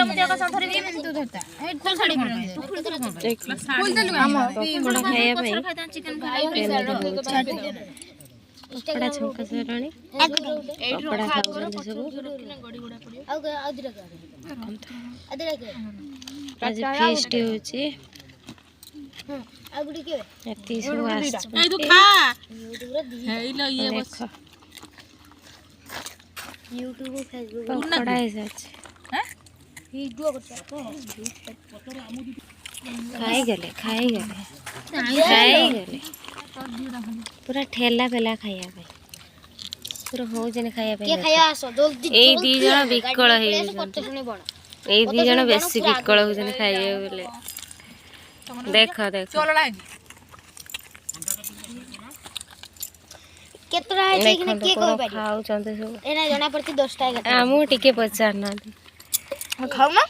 मुझे का साथरे भी मैं तो धरता ए तो साड़ी तू फुल देलु हम बड़ा खाया भाई चिकन खाई कपड़ा छौका से रानी कपड़ा खाउछन सब आज फेस्ट होची अगुडी के एती सब आस ए तू खा हेलो ये बस YouTube फेसबुक पकड़ा है सच हैं वीडियो करता खाई गले पूरा ठेला पेला खाया भाई पूरा हो जने खाया भाई के खाया आसो जल्दी ए दी जण विकळ हे ए दी जण बेसी विकळ हो जने खाइए बोले देखो चलो लागी केतरा है कि के को पारी खाउ चंते सब एना जणा पड़ती 10 टा हमू टिके पचार ना खाऊ ना